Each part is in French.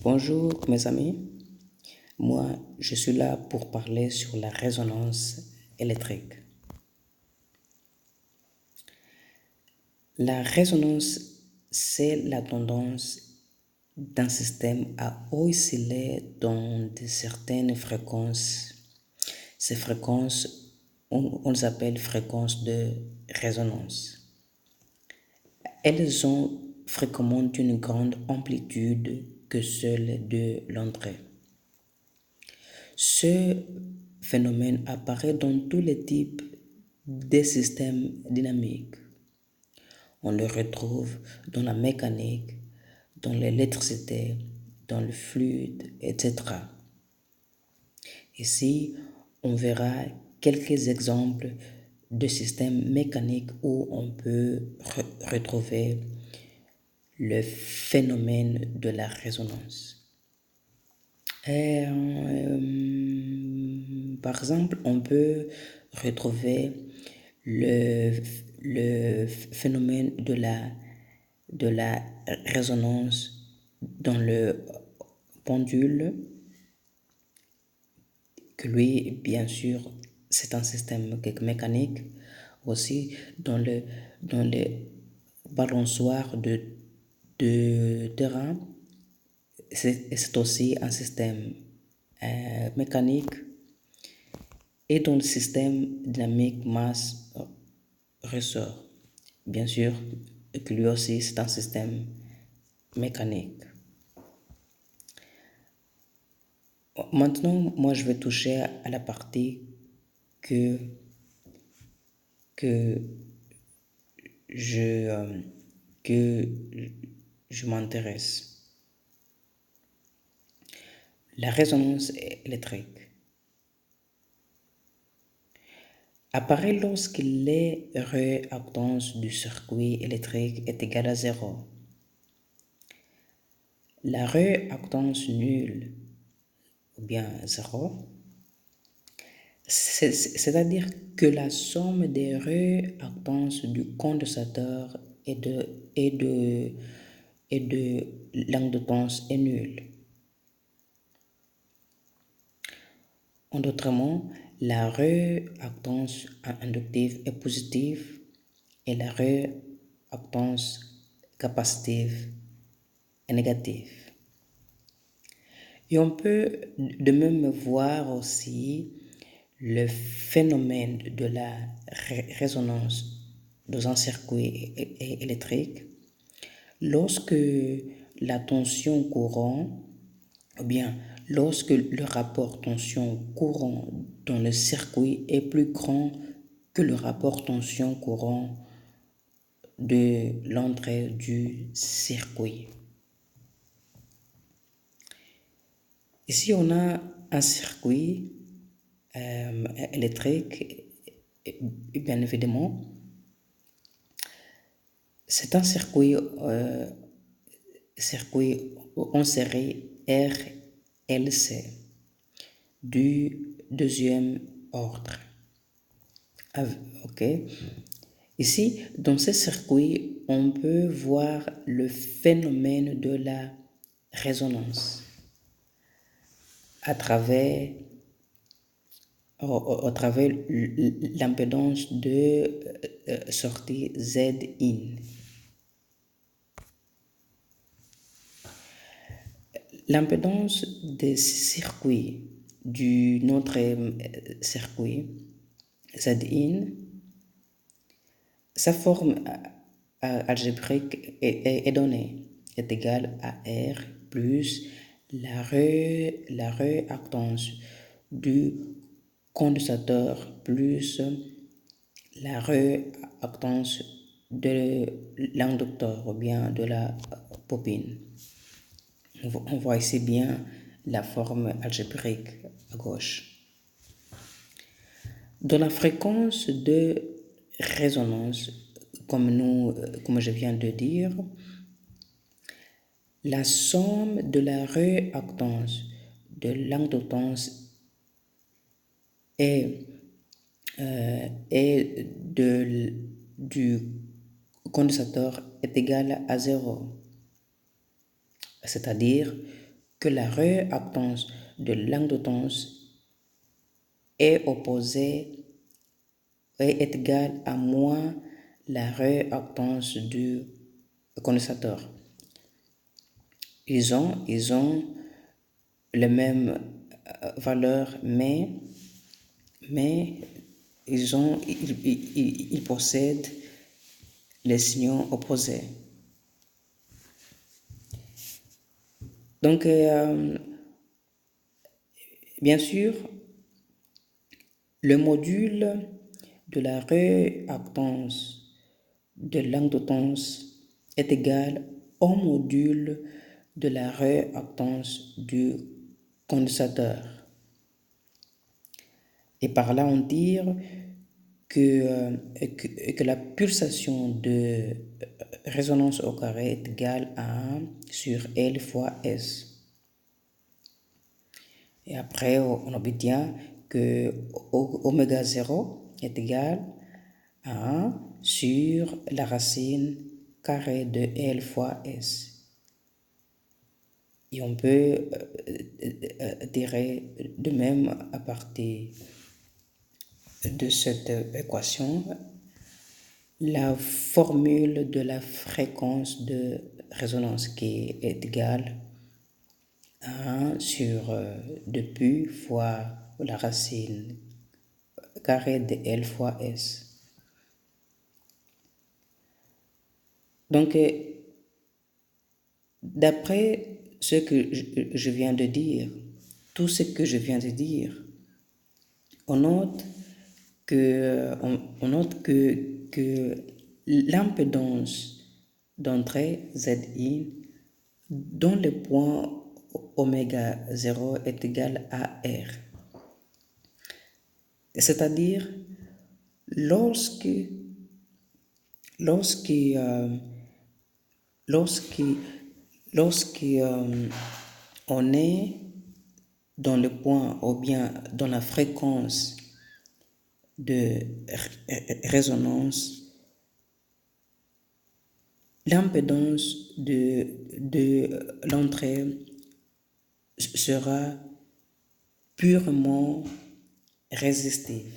Bonjour mes amis, moi je suis là pour parler sur la résonance électrique. La résonance, c'est la tendance d'un système à osciller dans certaines fréquences. Ces fréquences, on les appelle fréquences de résonance. Elles ont fréquemment une grande amplitude que celle de l'entrée. Ce phénomène apparaît dans tous les types de systèmes dynamiques. On le retrouve dans la mécanique, dans l'électricité, dans le fluide, etc. Ici, on verra quelques exemples de systèmes mécaniques où on peut retrouver le phénomène de la résonance. Par exemple, on peut retrouver le phénomène de la résonance dans le pendule, que lui, bien sûr, c'est un système mécanique. Aussi, dans les balançoires de terrain, c'est aussi un système mécanique. Et dans le système dynamique masse-ressort, bien sûr, que lui aussi c'est un système mécanique. Maintenant, moi je vais toucher à la partie que je m'intéresse. La résonance électrique apparaît lorsque les réactance du circuit électrique est égale à 0. La réactance nulle, ou bien 0, c'est-à-dire que la somme des réactances du condensateur et de l'indutance est nulle. En d'autres mots, la réactance inductive est positive et la réactance capacitive est négative. Et on peut de même voir aussi le phénomène de la résonance dans un circuit électrique lorsque la tension courant, ou bien lorsque le rapport tension-courant dans le circuit est plus grand que le rapport tension-courant de l'entrée du circuit. Ici, on a un circuit électrique, et bien évidemment, c'est un circuit en série RLC du deuxième ordre. Ok. Ici, dans ce circuit, on peut voir le phénomène de la résonance à travers l'impédance de sortie Z-in. L'impédance des circuits du notre circuit Z-in, sa forme algébrique est donnée, est égale à R plus la réactance du condensateur plus la réactance de l'inducteur ou bien de la bobine. On voit ici bien la forme algébrique à gauche. Dans la fréquence de résonance, comme je viens de dire, la somme de la réactance de l'inductance et du condensateur est égale à 0. C'est-à-dire que la réactance de l'indutance est égale à moins la réactance du condensateur. Ils ont les mêmes valeurs, mais ils possèdent les signaux opposés. Donc, bien sûr, le module de la réactance de l'indutance est égal au module de la réactance du condensateur. Et par là, on dit que la pulsation de résonance au carré est égale à 1 sur L fois S. Et après, on obtient que oméga 0 est égal à 1 sur la racine carrée de L fois S. Et on peut tirer de même à partir de cette équation la formule de la fréquence de résonance qui est égale à 1 sur 2pi fois la racine carrée de L fois S. Donc, d'après ce que je viens de dire, tout ce que je viens de dire, on note que l'impédance d'entrée Zin dont le point oméga 0 est égal à R. C'est-à-dire, lorsque on est dans le point ou bien dans la fréquence de résonance, l'impédance de l'entrée sera purement résistive.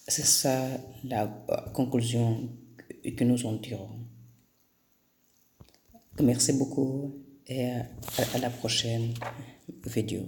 C'est ça la conclusion que nous en tirons. Merci beaucoup et à la prochaine vidéo.